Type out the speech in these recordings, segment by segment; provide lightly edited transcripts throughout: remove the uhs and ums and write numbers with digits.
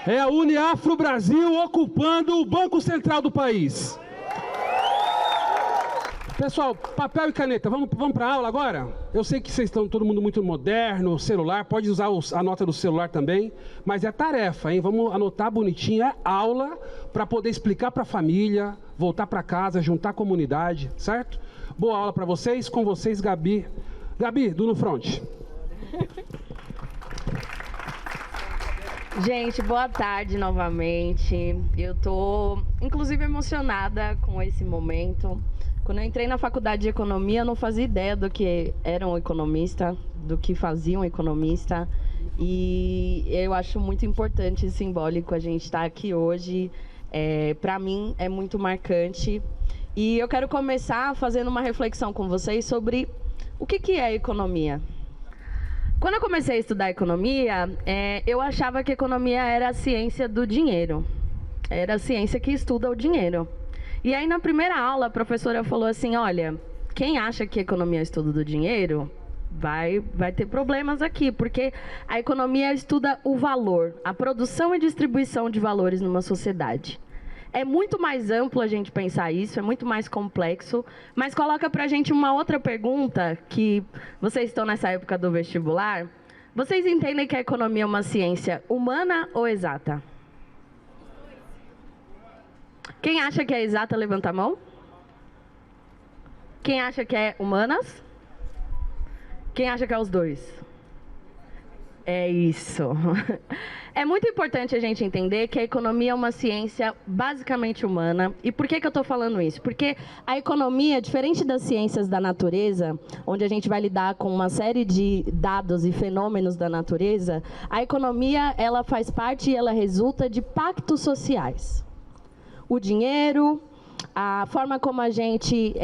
É a Uniafro Brasil ocupando o Banco Central do país. Pessoal, papel e caneta, vamos para a aula agora? Eu sei que vocês estão todo mundo muito moderno, celular, pode usar a nota do celular também, mas é tarefa, hein? Vamos anotar bonitinho, é aula para poder explicar para a família, voltar para casa, juntar a comunidade, certo? Boa aula para vocês, com vocês, Gabi. Gabi, do No Front. Gente, boa tarde novamente. Eu tô, inclusive, emocionada com esse momento. Quando eu entrei na faculdade de economia, eu não fazia ideia do que era um economista, do que fazia um economista. E eu acho muito importante e simbólico a gente estar aqui hoje. Para mim, é muito marcante. E eu quero começar fazendo uma reflexão com vocês sobre o que é economia. Quando eu comecei a estudar economia, eu achava que economia era a ciência do dinheiro. Era a ciência que estuda o dinheiro. E aí, na primeira aula, a professora falou assim, olha, quem acha que economia é estudo do dinheiro, vai ter problemas aqui, porque a economia estuda o valor, a produção e distribuição de valores numa sociedade. É muito mais amplo a gente pensar isso, é muito mais complexo, mas coloca pra gente uma outra pergunta, que vocês estão nessa época do vestibular, vocês entendem que a economia é uma ciência humana ou exata? Quem acha que é exata, levanta a mão. Quem acha que é humanas? Quem acha que é os dois? É isso. É muito importante a gente entender que a economia é uma ciência basicamente humana. E por que eu estou falando isso? Porque a economia, diferente das ciências da natureza, onde a gente vai lidar com uma série de dados e fenômenos da natureza, a economia ela faz parte e ela resulta de pactos sociais. O dinheiro, a forma como a gente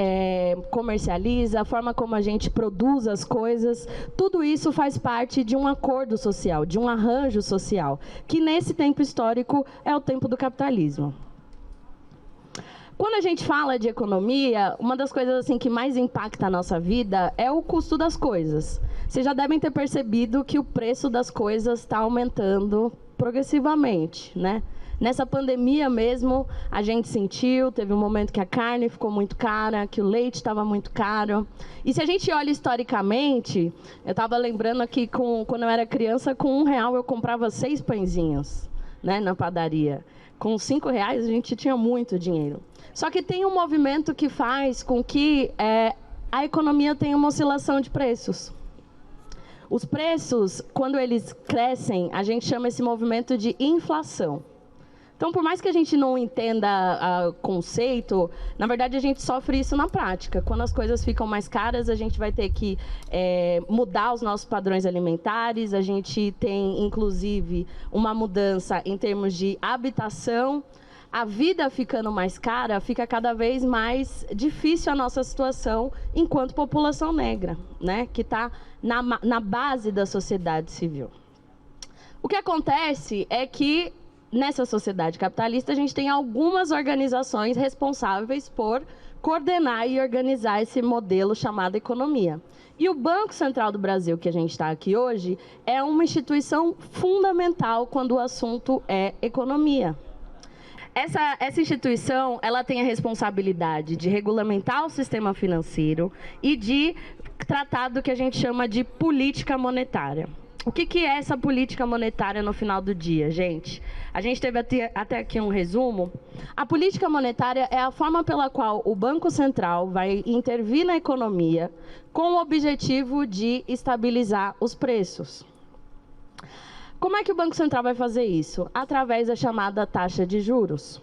comercializa, a forma como a gente produz as coisas, tudo isso faz parte de um acordo social, de um arranjo social, que nesse tempo histórico é o tempo do capitalismo. Quando a gente fala de economia, uma das coisas assim, que mais impacta a nossa vida é o custo das coisas. Vocês já devem ter percebido que o preço das coisas está aumentando progressivamente, né? Nessa pandemia mesmo, a gente sentiu, teve um momento que a carne ficou muito cara, que o leite estava muito caro. E se a gente olha historicamente, eu estava lembrando aqui, quando eu era criança, com R$1 eu comprava 6 pãezinhos, né, na padaria. Com R$5 a gente tinha muito dinheiro. Só que tem um movimento que faz com que a economia tenha uma oscilação de preços. Os preços, quando eles crescem, a gente chama esse movimento de inflação. Então, por mais que a gente não entenda o conceito, na verdade, a gente sofre isso na prática. Quando as coisas ficam mais caras, a gente vai ter que mudar os nossos padrões alimentares, a gente tem, inclusive, uma mudança em termos de habitação. A vida ficando mais cara, fica cada vez mais difícil a nossa situação enquanto população negra, né, que está na base da sociedade civil. O que acontece é que nessa sociedade capitalista, a gente tem algumas organizações responsáveis por coordenar e organizar esse modelo chamado economia. E o Banco Central do Brasil, que a gente está aqui hoje, é uma instituição fundamental quando o assunto é economia. Essa instituição ela tem a responsabilidade de regulamentar o sistema financeiro e de tratar do que a gente chama de política monetária. O que é essa política monetária no final do dia, gente? A gente teve até aqui um resumo. A política monetária é a forma pela qual o Banco Central vai intervir na economia com o objetivo de estabilizar os preços. Como é que o Banco Central vai fazer isso? Através da chamada taxa de juros.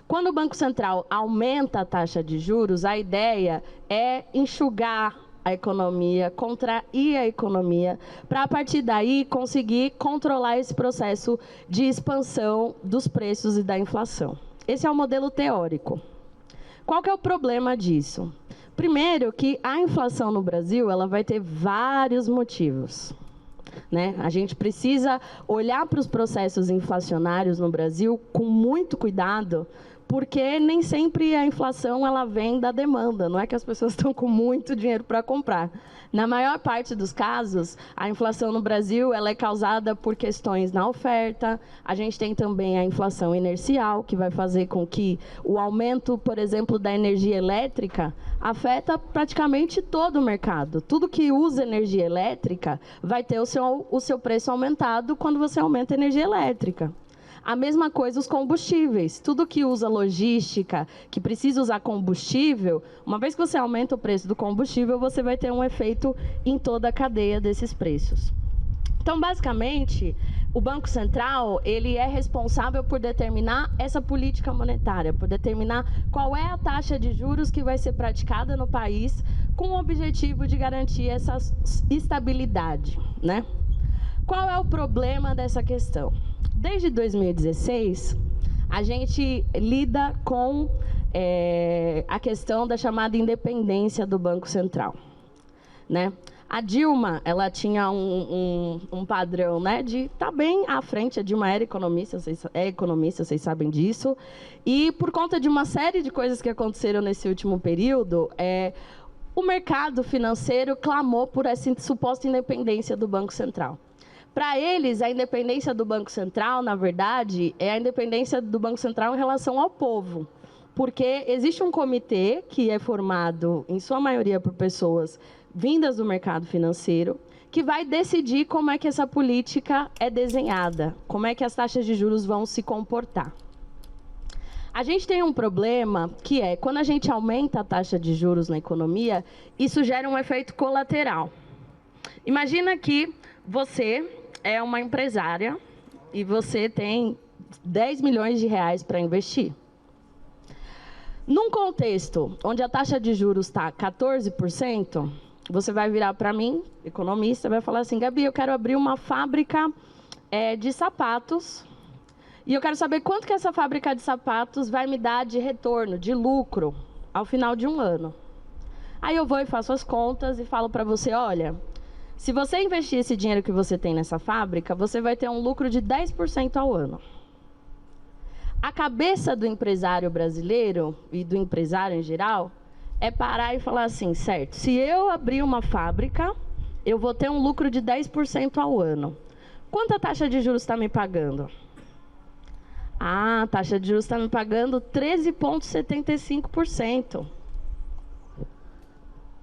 Quando o Banco Central aumenta a taxa de juros, a ideia é enxugar a economia, contrair a economia, para a partir daí conseguir controlar esse processo de expansão dos preços e da inflação. Esse é o modelo teórico. Qual que é o problema disso? Primeiro, que a inflação no Brasil ela vai ter vários motivos, né? A gente precisa olhar para os processos inflacionários no Brasil com muito cuidado, porque nem sempre a inflação ela vem da demanda, não é que as pessoas estão com muito dinheiro para comprar. Na maior parte dos casos, a inflação no Brasil ela é causada por questões na oferta. A gente tem também a inflação inercial, que vai fazer com que o aumento, por exemplo, da energia elétrica afeta praticamente todo o mercado. Tudo que usa energia elétrica vai ter o seu preço aumentado quando você aumenta a energia elétrica. A mesma coisa os combustíveis. Tudo que usa logística, que precisa usar combustível, uma vez que você aumenta o preço do combustível, você vai ter um efeito em toda a cadeia desses preços. Então, basicamente, o Banco Central ele é responsável por determinar essa política monetária, por determinar qual é a taxa de juros que vai ser praticada no país com o objetivo de garantir essa estabilidade, né? Qual é o problema dessa questão? Desde 2016, a gente lida com a questão da chamada independência do Banco Central, né? A Dilma, ela tinha um padrão, né, de estar bem à frente. A Dilma era economista, vocês sabem disso. E por conta de uma série de coisas que aconteceram nesse último período, o mercado financeiro clamou por essa suposta independência do Banco Central. Para eles, a independência do Banco Central, na verdade, é a independência do Banco Central em relação ao povo. Porque existe um comitê que é formado, em sua maioria, por pessoas vindas do mercado financeiro, que vai decidir como é que essa política é desenhada, como é que as taxas de juros vão se comportar. A gente tem um problema que é, quando a gente aumenta a taxa de juros na economia, isso gera um efeito colateral. Imagina que você é uma empresária e você tem 10 milhões de reais para investir. Num contexto onde a taxa de juros está 14%, você vai virar para mim, economista, vai falar assim: Gabi, eu quero abrir uma fábrica de sapatos e eu quero saber quanto que essa fábrica de sapatos vai me dar de retorno, de lucro, ao final de um ano. Aí eu vou e faço as contas e falo para você: olha, se você investir esse dinheiro que você tem nessa fábrica, você vai ter um lucro de 10% ao ano. A cabeça do empresário brasileiro e do empresário em geral é parar e falar assim: certo, se eu abrir uma fábrica, eu vou ter um lucro de 10% ao ano. Quanto a taxa de juros está me pagando? Ah, a taxa de juros está me pagando 13,75%.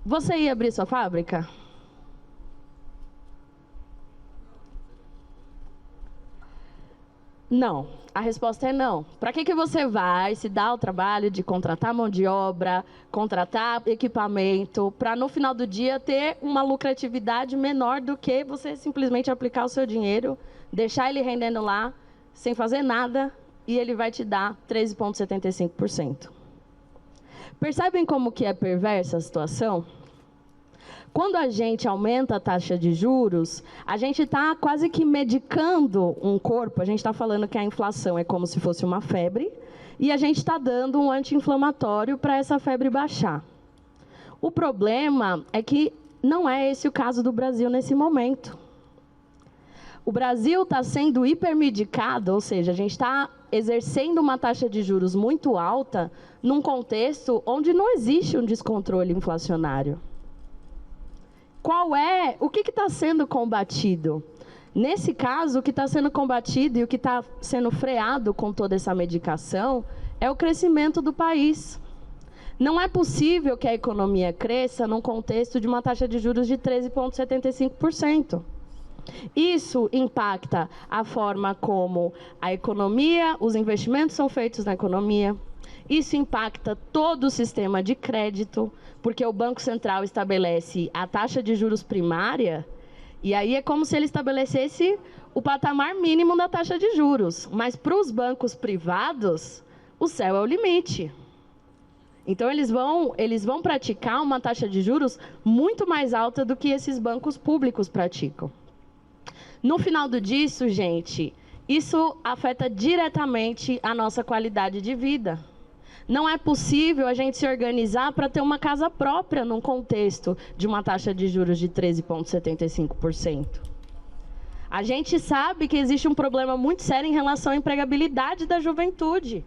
Você ia abrir sua fábrica? Não. A resposta é não. Para que você vai se dar o trabalho de contratar mão de obra, contratar equipamento, para no final do dia ter uma lucratividade menor do que você simplesmente aplicar o seu dinheiro, deixar ele rendendo lá, sem fazer nada, e ele vai te dar 13,75%. Percebem como que é perversa a situação? Quando a gente aumenta a taxa de juros, a gente está quase que medicando um corpo. A gente está falando que a inflação é como se fosse uma febre, e a gente está dando um anti-inflamatório para essa febre baixar. O problema é que não é esse o caso do Brasil nesse momento. O Brasil está sendo hipermedicado, ou seja, a gente está exercendo uma taxa de juros muito alta num contexto onde não existe um descontrole inflacionário. O que está sendo combatido? Nesse caso, o que está sendo combatido e o que está sendo freado com toda essa medicação é o crescimento do país. Não é possível que a economia cresça num contexto de uma taxa de juros de 13,75%. Isso impacta a forma como a economia, os investimentos são feitos na economia. Isso impacta todo o sistema de crédito, porque o Banco Central estabelece a taxa de juros primária, e aí é como se ele estabelecesse o patamar mínimo da taxa de juros. Mas para os bancos privados, o céu é o limite. Então, eles vão praticar uma taxa de juros muito mais alta do que esses bancos públicos praticam. No final do disso, gente, isso afeta diretamente a nossa qualidade de vida. Não é possível a gente se organizar para ter uma casa própria num contexto de uma taxa de juros de 13,75%. A gente sabe que existe um problema muito sério em relação à empregabilidade da juventude.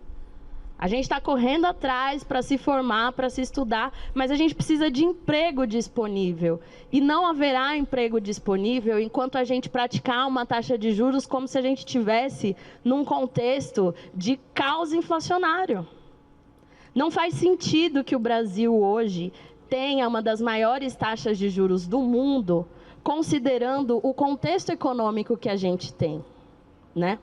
A gente está correndo atrás para se formar, para se estudar, mas a gente precisa de emprego disponível. E não haverá emprego disponível enquanto a gente praticar uma taxa de juros como se a gente estivesse num contexto de caos inflacionário. Não faz sentido que o Brasil hoje tenha uma das maiores taxas de juros do mundo, considerando o contexto econômico que a gente tem, né?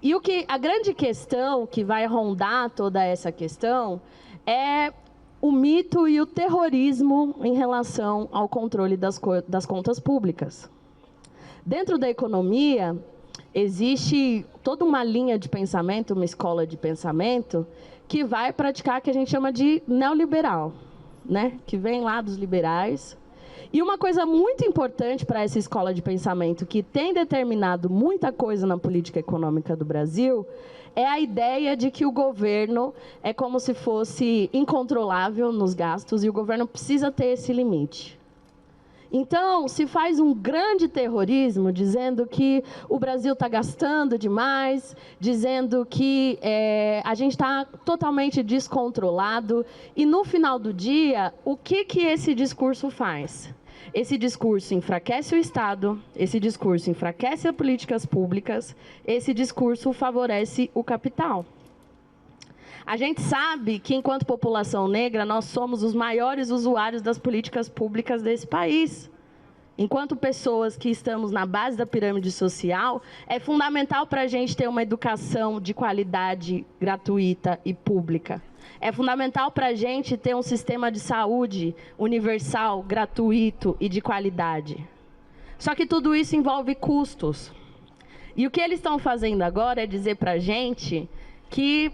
E a grande questão que vai rondar toda essa questão é o mito e o terrorismo em relação ao controle das contas públicas. Dentro da economia, existe toda uma linha de pensamento, uma escola de pensamento, que vai praticar o que a gente chama de neoliberal, né? Que vem lá dos liberais. E uma coisa muito importante para essa escola de pensamento, que tem determinado muita coisa na política econômica do Brasil, é a ideia de que o governo é como se fosse incontrolável nos gastos e o governo precisa ter esse limite. Então, se faz um grande terrorismo dizendo que o Brasil está gastando demais, dizendo que a gente está totalmente descontrolado. E, no final do dia, o que esse discurso faz? Esse discurso enfraquece o Estado, esse discurso enfraquece as políticas públicas, esse discurso favorece o capital. A gente sabe que, enquanto população negra, nós somos os maiores usuários das políticas públicas desse país. Enquanto pessoas que estamos na base da pirâmide social, é fundamental para a gente ter uma educação de qualidade gratuita e pública. É fundamental para a gente ter um sistema de saúde universal, gratuito e de qualidade. Só que tudo isso envolve custos. E o que eles estão fazendo agora é dizer para a gente que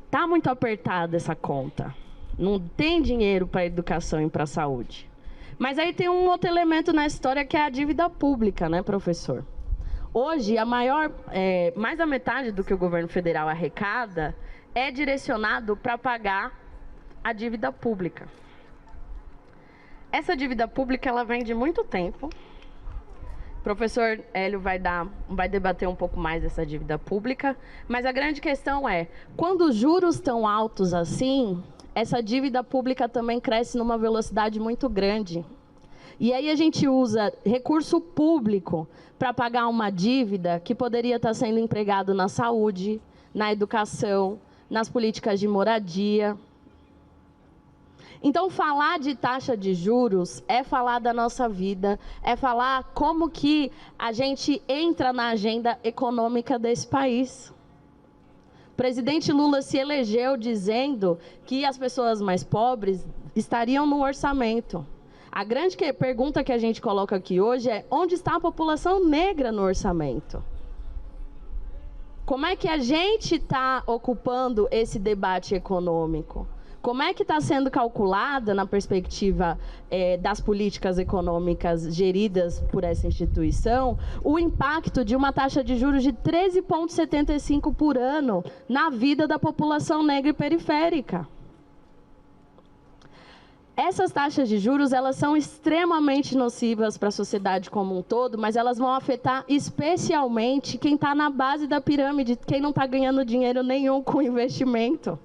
está muito apertada essa conta. Não tem dinheiro para a educação e para a saúde. Mas aí tem um outro elemento na história que é a dívida pública, né, professor? Hoje, mais da metade do que o governo federal arrecada é direcionado para pagar a dívida pública. Essa dívida pública, ela vem de muito tempo. O professor Hélio vai debater um pouco mais dessa dívida pública, mas a grande questão é, quando os juros estão altos assim, essa dívida pública também cresce numa velocidade muito grande. E aí a gente usa recurso público para pagar uma dívida que poderia estar sendo empregado na saúde, na educação, nas políticas de moradia. Então, falar de taxa de juros é falar da nossa vida, é falar como que a gente entra na agenda econômica desse país. O presidente Lula se elegeu dizendo que as pessoas mais pobres estariam no orçamento. A grande pergunta que a gente coloca aqui hoje é: onde está a população negra no orçamento? Como é que a gente está ocupando esse debate econômico? Como é que está sendo calculada, na perspectiva das políticas econômicas geridas por essa instituição, o impacto de uma taxa de juros de 13,75 por ano na vida da população negra e periférica? Essas taxas de juros, elas são extremamente nocivas para a sociedade como um todo, mas elas vão afetar especialmente quem está na base da pirâmide, quem não está ganhando dinheiro nenhum com investimento.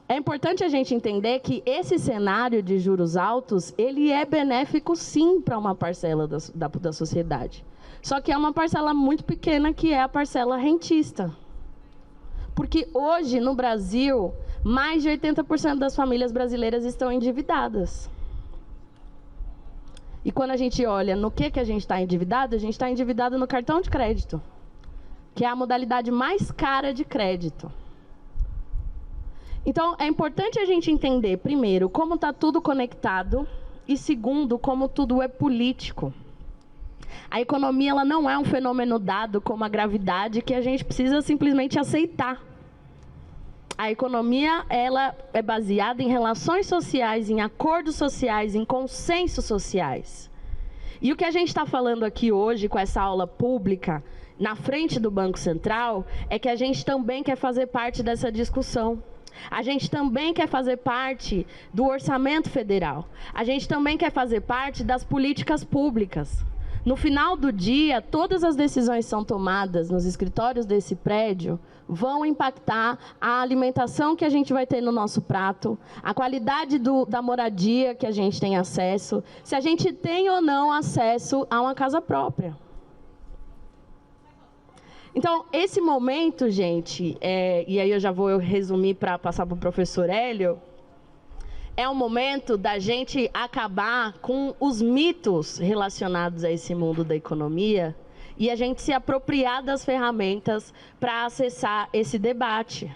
É importante a gente entender que esse cenário de juros altos, ele é benéfico sim para uma parcela da sociedade. Só que é uma parcela muito pequena, que é a parcela rentista. Porque hoje, no Brasil, mais de 80% das famílias brasileiras estão endividadas. E quando a gente olha no que a gente está endividado, a gente está endividado no cartão de crédito, que é a modalidade mais cara de crédito. Então, é importante a gente entender, primeiro, como está tudo conectado e, segundo, como tudo é político. A economia, ela não é um fenômeno dado como a gravidade que a gente precisa simplesmente aceitar. A economia, ela é baseada em relações sociais, em acordos sociais, em consensos sociais. E o que a gente está falando aqui hoje, com essa aula pública, na frente do Banco Central, é que a gente também quer fazer parte dessa discussão. A gente também quer fazer parte do orçamento federal. A gente também quer fazer parte das políticas públicas. No final do dia, todas as decisões que são tomadas nos escritórios desse prédio vão impactar a alimentação que a gente vai ter no nosso prato, a qualidade da moradia que a gente tem acesso, se a gente tem ou não acesso a uma casa própria. Então, esse momento, gente, e aí eu já vou resumir para passar para o professor Hélio, é um momento da gente acabar com os mitos relacionados a esse mundo da economia e a gente se apropriar das ferramentas para acessar esse debate.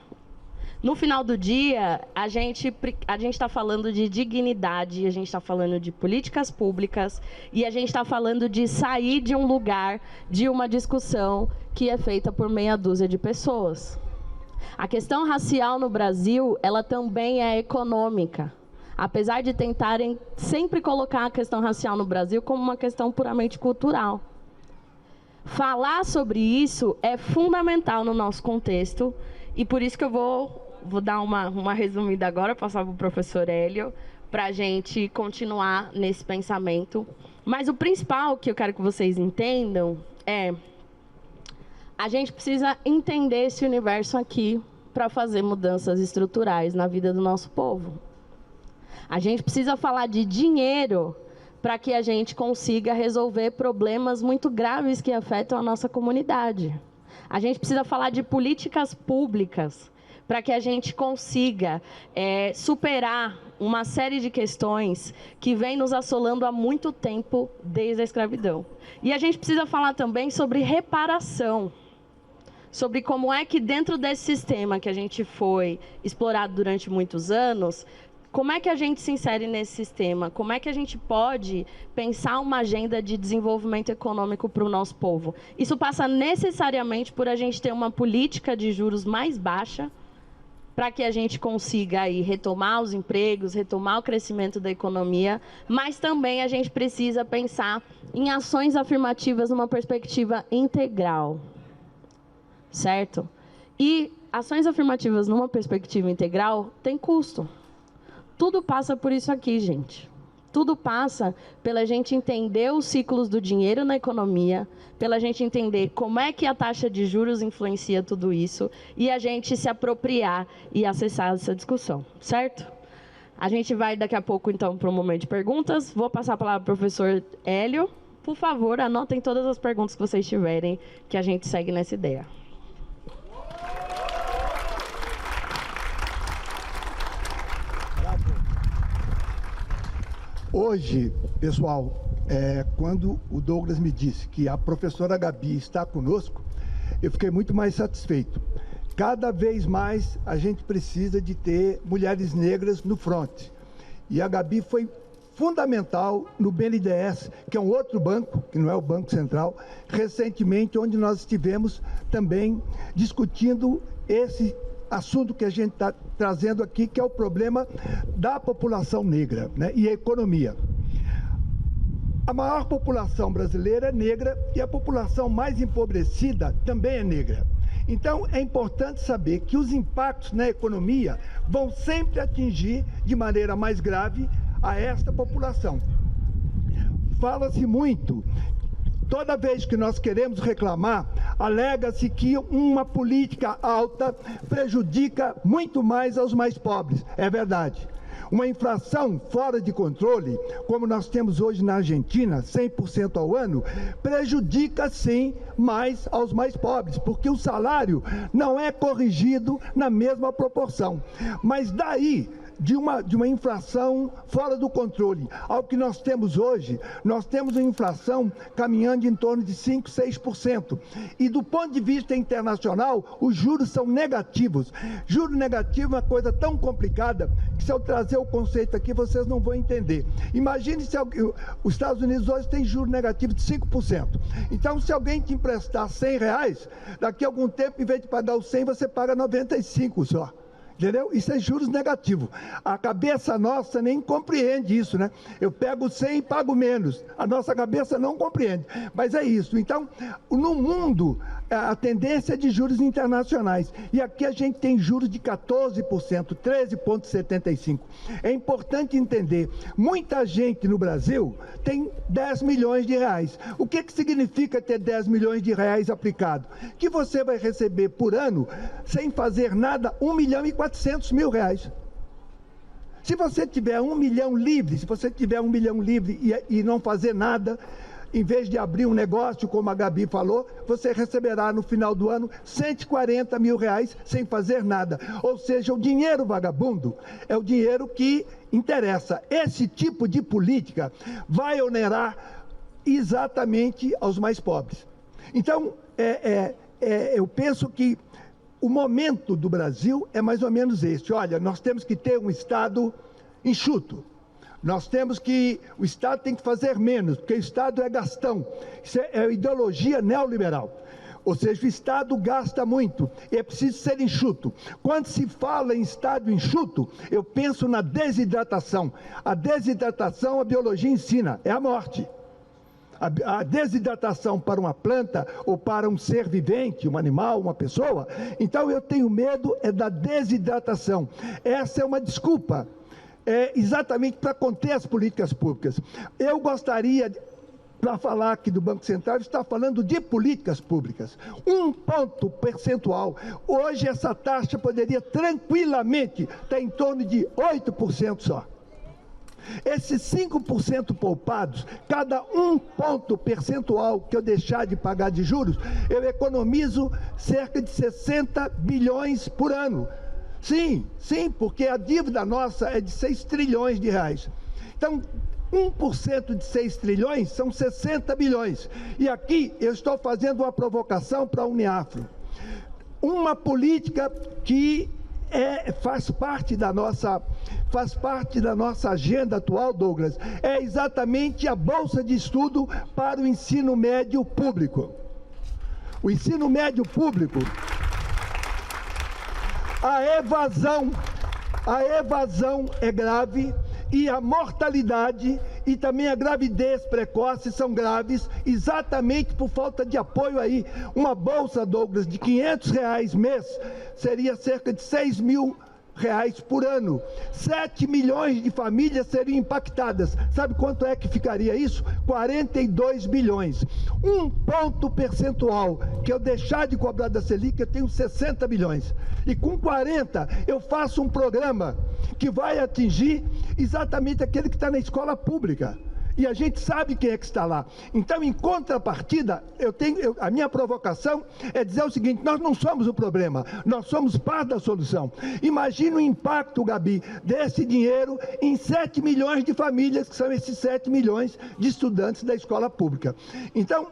No final do dia, a gente está falando de dignidade, a gente está falando de políticas públicas e a gente está falando de sair de um lugar, de uma discussão que é feita por meia dúzia de pessoas. A questão racial no Brasil, ela também é econômica. Apesar de tentarem sempre colocar a questão racial no Brasil como uma questão puramente cultural. Falar sobre isso é fundamental no nosso contexto, e por isso que eu vou dar uma resumida agora, passar para o professor Hélio, para a gente continuar nesse pensamento. Mas o principal que eu quero que vocês entendam é: a gente precisa entender esse universo aqui para fazer mudanças estruturais na vida do nosso povo. A gente precisa falar de dinheiro para que a gente consiga resolver problemas muito graves que afetam a nossa comunidade. A gente precisa falar de políticas públicas para que a gente consiga superar uma série de questões que vem nos assolando há muito tempo desde a escravidão. E a gente precisa falar também sobre reparação, sobre como é que dentro desse sistema que a gente foi explorado durante muitos anos, como é que a gente se insere nesse sistema? Como é que a gente pode pensar uma agenda de desenvolvimento econômico para o nosso povo? Isso passa necessariamente por a gente ter uma política de juros mais baixa, para que a gente consiga aí retomar os empregos, retomar o crescimento da economia, mas também a gente precisa pensar em ações afirmativas numa perspectiva integral, certo? E ações afirmativas numa perspectiva integral tem custo. Tudo passa por isso aqui, gente. Tudo passa pela gente entender os ciclos do dinheiro na economia, pela gente entender como é que a taxa de juros influencia tudo isso e a gente se apropriar e acessar essa discussão, certo? A gente vai daqui a pouco, então, para um momento de perguntas. Vou passar a palavra para o professor Hélio. Por favor, anotem todas as perguntas que vocês tiverem, que a gente segue nessa ideia. Hoje, pessoal, quando o Douglas me disse que a professora Gabi está conosco, eu fiquei muito mais satisfeito. Cada vez mais a gente precisa de ter mulheres negras no front. E a Gabi foi fundamental no BNDES, que é um outro banco, que não é o Banco Central, recentemente, onde nós estivemos também discutindo esse assunto que a gente está trazendo aqui, que é o problema da população negra, né, e a economia. A maior população brasileira é negra e a população mais empobrecida também é negra. Então, é importante saber que os impactos na economia vão sempre atingir de maneira mais grave a esta população. Fala-se muito. Toda vez que nós queremos reclamar, alega-se que uma política alta prejudica muito mais aos mais pobres. É verdade. Uma inflação fora de controle, como nós temos hoje na Argentina, 100% ao ano, prejudica sim mais aos mais pobres, porque o salário não é corrigido na mesma proporção. Mas daí, de uma inflação fora do controle ao que nós temos hoje, nós temos uma inflação caminhando em torno de 5%, 6%. E do ponto de vista internacional, os juros são negativos. Juro negativo é uma coisa tão complicada que, se eu trazer o conceito aqui, vocês não vão entender. Imagine se os Estados Unidos hoje têm juro negativo de 5%. Então, se alguém te emprestar R$100, daqui a algum tempo, em vez de pagar os 100, você paga 95 só. Entendeu? Isso é juros negativos. A cabeça nossa nem compreende isso, né? Eu pego 100 e pago menos. A nossa cabeça não compreende. Mas é isso. Então, no mundo, a tendência é de juros internacionais. E aqui a gente tem juros de 14%, 13,75%. É importante entender, muita gente no Brasil tem 10 milhões de reais. O que significa ter 10 milhões de reais aplicado? Que você vai receber por ano, sem fazer nada, 1.400.000 reais. Se você tiver 1 milhão livre, e não fazer nada, em vez de abrir um negócio, como a Gabi falou, você receberá no final do ano 140 mil reais sem fazer nada. Ou seja, o dinheiro vagabundo é o dinheiro que interessa. Esse tipo de política vai onerar exatamente aos mais pobres. Então, eu penso que o momento do Brasil é mais ou menos este. Olha, nós temos que ter um Estado enxuto. O Estado tem que fazer menos, porque o Estado é gastão. Isso é ideologia neoliberal. Ou seja, o Estado gasta muito e é preciso ser enxuto. Quando se fala em Estado enxuto, eu penso na desidratação. A desidratação, a biologia ensina, é a morte. A desidratação para uma planta ou para um ser vivente, um animal, uma pessoa. Então eu tenho medo da desidratação. Essa é uma desculpa. Exatamente para conter as políticas públicas. Eu gostaria, para falar aqui do Banco Central, estar falando de políticas públicas. 1 ponto percentual. Hoje essa taxa poderia tranquilamente estar em torno de 8% só. Esses 5% poupados, cada 1 ponto percentual que eu deixar de pagar de juros, eu economizo cerca de 60 bilhões por ano. Sim, porque a dívida nossa é de 6 trilhões de reais. Então, 1% de 6 trilhões são 60 bilhões. E aqui eu estou fazendo uma provocação para a Uniafro. Uma política que faz parte da nossa agenda atual, Douglas, é exatamente a Bolsa de Estudo para o ensino médio público. O ensino médio público... A evasão é grave e a mortalidade e também a gravidez precoce são graves exatamente por falta de apoio aí. Uma bolsa, Douglas, de R$500 mês seria cerca de 6 mil reais por ano. 7 milhões de famílias seriam impactadas. Sabe quanto é que ficaria isso? 42 bilhões. 1 ponto percentual que eu deixar de cobrar da Selic, eu tenho 60 bilhões. E com 40 eu faço um programa que vai atingir exatamente aquele que está na escola pública. E a gente sabe quem é que está lá. Então, em contrapartida, a minha provocação é dizer o seguinte: nós não somos o problema, nós somos parte da solução. Imagina o impacto, Gabi, desse dinheiro em 7 milhões de famílias, que são esses 7 milhões de estudantes da escola pública. Então,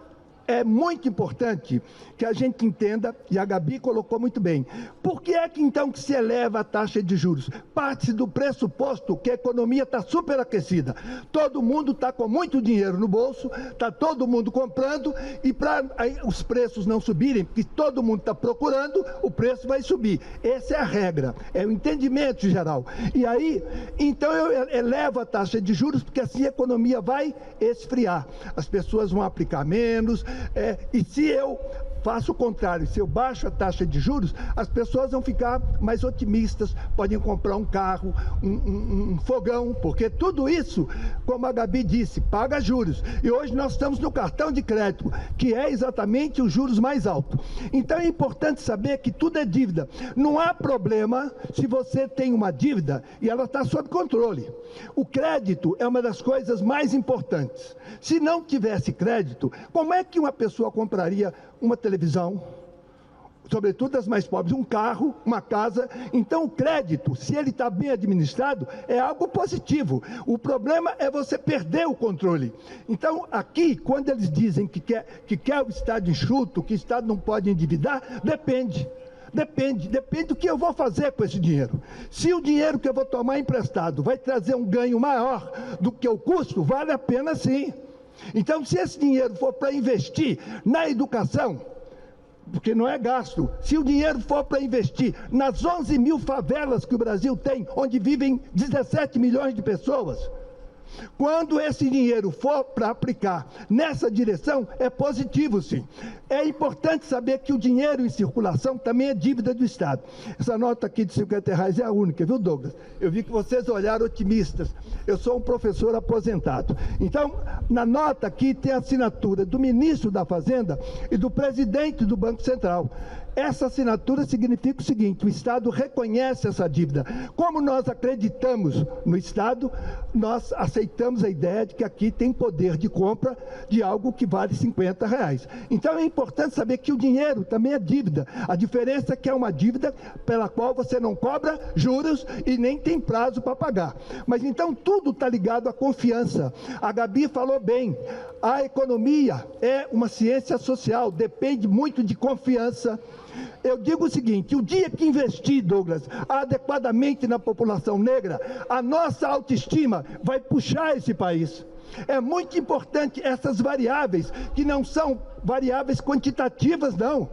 é muito importante que a gente entenda, e a Gabi colocou muito bem, por que é que então que se eleva a taxa de juros? Parte do pressuposto que a economia está superaquecida, todo mundo está com muito dinheiro no bolso, está todo mundo comprando, e para os preços não subirem, porque todo mundo está procurando, o preço vai subir. Essa é a regra, é o entendimento geral. E aí, então eu elevo a taxa de juros, porque assim a economia vai esfriar, as pessoas vão aplicar menos. E se eu faço o contrário, se eu baixo a taxa de juros, as pessoas vão ficar mais otimistas, podem comprar um carro, um fogão, porque tudo isso, como a Gabi disse, paga juros. E hoje nós estamos no cartão de crédito, que é exatamente os juros mais altos. Então é importante saber que tudo é dívida. Não há problema se você tem uma dívida e ela está sob controle. O crédito é uma das coisas mais importantes. Se não tivesse crédito, como é que uma pessoa compraria uma televisão, sobretudo as mais pobres, um carro, uma casa? Então o crédito, se ele está bem administrado, é algo positivo. O problema é você perder o controle. Então aqui, quando eles dizem que quer o Estado enxuto, que o Estado não pode endividar, depende do que eu vou fazer com esse dinheiro. Se o dinheiro que eu vou tomar emprestado vai trazer um ganho maior do que o custo, vale a pena sim. Então, se esse dinheiro for para investir na educação, porque não é gasto, se o dinheiro for para investir nas 11 mil favelas que o Brasil tem, onde vivem 17 milhões de pessoas, Quando esse dinheiro for para aplicar nessa direção, é positivo, sim. É importante saber que o dinheiro em circulação também é dívida do Estado. Essa nota aqui de R$50 é a única, viu, Douglas? Eu vi que vocês olharam otimistas. Eu sou um professor aposentado. Então, na nota aqui tem a assinatura do ministro da Fazenda e do presidente do Banco Central. Essa assinatura significa o seguinte: o Estado reconhece essa dívida. Como nós acreditamos no Estado, nós aceitamos a ideia de que aqui tem poder de compra de algo que vale R$50. Então é importante saber que o dinheiro também é dívida. A diferença é que é uma dívida pela qual você não cobra juros e nem tem prazo para pagar. Mas então tudo está ligado à confiança. A Gabi falou bem, a economia é uma ciência social, depende muito de confiança. Eu digo o seguinte: o dia que investir, Douglas, adequadamente na população negra, a nossa autoestima vai puxar esse país. É muito importante essas variáveis, que não são variáveis quantitativas, não.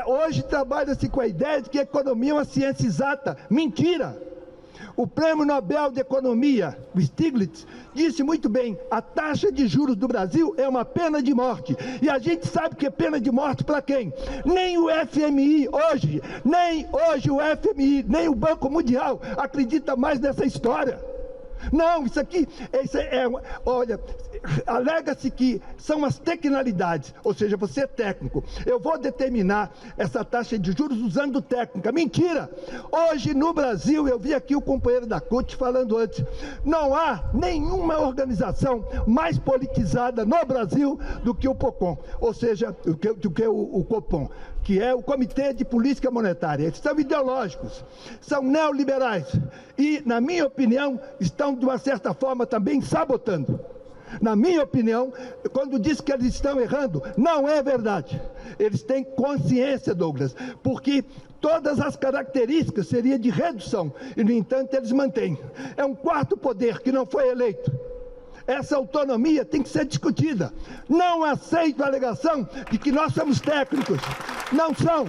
Hoje trabalha-se com a ideia de que a economia é uma ciência exata. Mentira! O Prêmio Nobel de Economia, o Stiglitz, disse muito bem: a taxa de juros do Brasil é uma pena de morte. E a gente sabe que é pena de morte para quem? Nem o FMI hoje, nem o Banco Mundial acredita mais nessa história. Não, isso aqui, olha, alega-se que são as tecnicalidades, ou seja, você é técnico. Eu vou determinar essa taxa de juros usando técnica. Mentira! Hoje no Brasil, eu vi aqui o companheiro da CUT falando antes, não há nenhuma organização mais politizada no Brasil do que o POCOM, ou seja, do que o COPOM, que é o Comitê de Política Monetária. Eles são ideológicos, são neoliberais e, na minha opinião, estão de uma certa forma também sabotando. Na minha opinião, quando diz que eles estão errando, não é verdade. Eles têm consciência, Douglas, porque todas as características seriam de redução e, no entanto, eles mantêm. É um quarto poder que não foi eleito. Essa autonomia tem que ser discutida. Não aceito a alegação de que nós somos técnicos. Não são.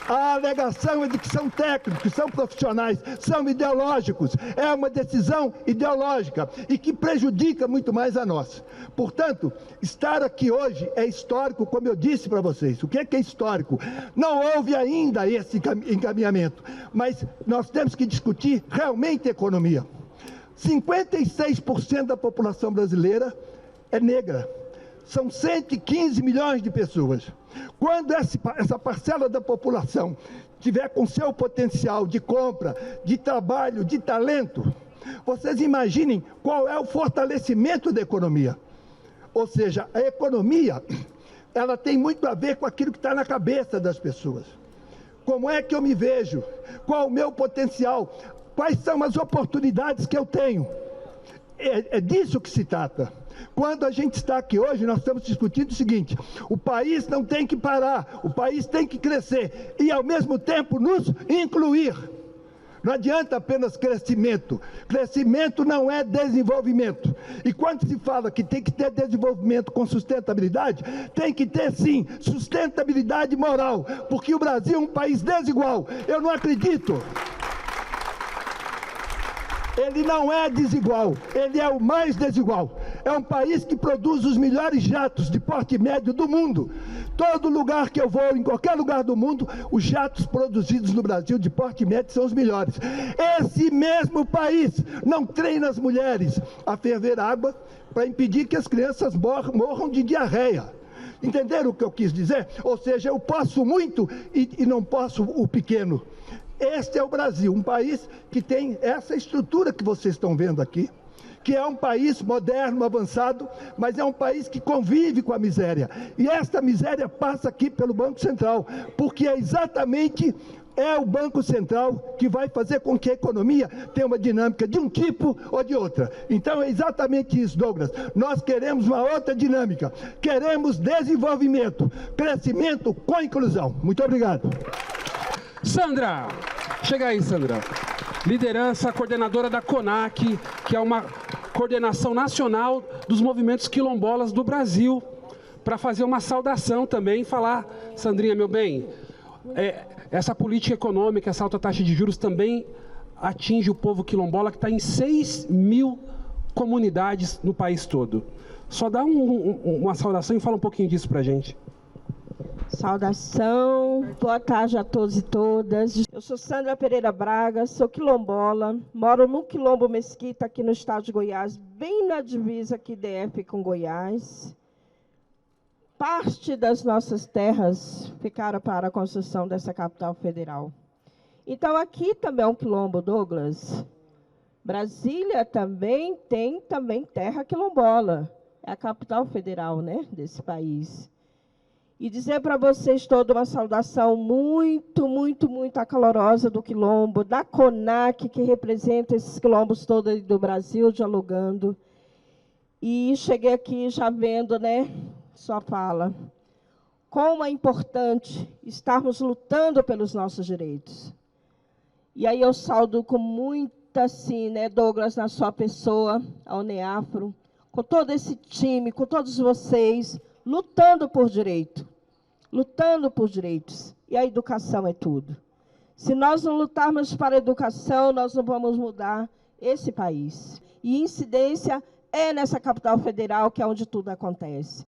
A alegação é de que são técnicos, são profissionais, são ideológicos. É uma decisão ideológica e que prejudica muito mais a nós. Portanto, estar aqui hoje é histórico, como eu disse para vocês. O que é histórico? Não houve ainda esse encaminhamento, mas nós temos que discutir realmente economia. 56% da população brasileira é negra. São 115 milhões de pessoas. Quando essa parcela da população tiver com seu potencial de compra, de trabalho, de talento, vocês imaginem qual é o fortalecimento da economia. Ou seja, a economia, ela tem muito a ver com aquilo que está na cabeça das pessoas. Como é que eu me vejo? Qual o meu potencial? Quais são as oportunidades que eu tenho? É disso que se trata. Quando a gente está aqui hoje, nós estamos discutindo o seguinte: o país não tem que parar, o país tem que crescer e, ao mesmo tempo, nos incluir. Não adianta apenas crescimento. Crescimento não é desenvolvimento. E quando se fala que tem que ter desenvolvimento com sustentabilidade, tem que ter, sim, sustentabilidade moral, porque o Brasil é um país desigual. Eu não acredito. Ele não é desigual, ele é o mais desigual. É um país que produz os melhores jatos de porte médio do mundo. Todo lugar que eu vou, em qualquer lugar do mundo, os jatos produzidos no Brasil de porte médio são os melhores. Esse mesmo país não treina as mulheres a ferver água para impedir que as crianças morram de diarreia. Entenderam o que eu quis dizer? Ou seja, eu posso muito e não posso o pequeno. Este é o Brasil, um país que tem essa estrutura que vocês estão vendo aqui, que é um país moderno, avançado, mas é um país que convive com a miséria. E esta miséria passa aqui pelo Banco Central, porque é exatamente o Banco Central que vai fazer com que a economia tenha uma dinâmica de um tipo ou de outra. Então é exatamente isso, Douglas. Nós queremos uma outra dinâmica. Queremos desenvolvimento, crescimento com inclusão. Muito obrigado. Sandra, chega aí, Sandra. Liderança, coordenadora da CONAC, que é uma coordenação nacional dos movimentos quilombolas do Brasil, para fazer uma saudação também e falar, Sandrinha, meu bem, essa política econômica, essa alta taxa de juros também atinge o povo quilombola, que está em 6 mil comunidades no país todo. Só dá uma saudação e fala um pouquinho disso para a gente. Saudação, boa tarde a todos e todas. Eu sou Sandra Pereira Braga, sou quilombola, moro no Quilombo Mesquita, aqui no estado de Goiás, bem na divisa aqui DF com Goiás. Parte das nossas terras ficaram para a construção dessa capital federal. Então, aqui também é um quilombo, Douglas. Brasília também tem terra quilombola. É a capital federal, né, desse país. E dizer para vocês toda uma saudação muito, muito, muito acalorosa do quilombo, da CONAC, que representa esses quilombos todos do Brasil, dialogando. E cheguei aqui já vendo, né, sua fala, como é importante estarmos lutando pelos nossos direitos. E aí eu saúdo com muita, assim, né, Douglas, na sua pessoa, a Uneafro, com todo esse time, com todos vocês, lutando por direito, lutando por direitos. E a educação é tudo. Se nós não lutarmos para a educação, nós não vamos mudar esse país. E incidência é nessa capital federal, que é onde tudo acontece.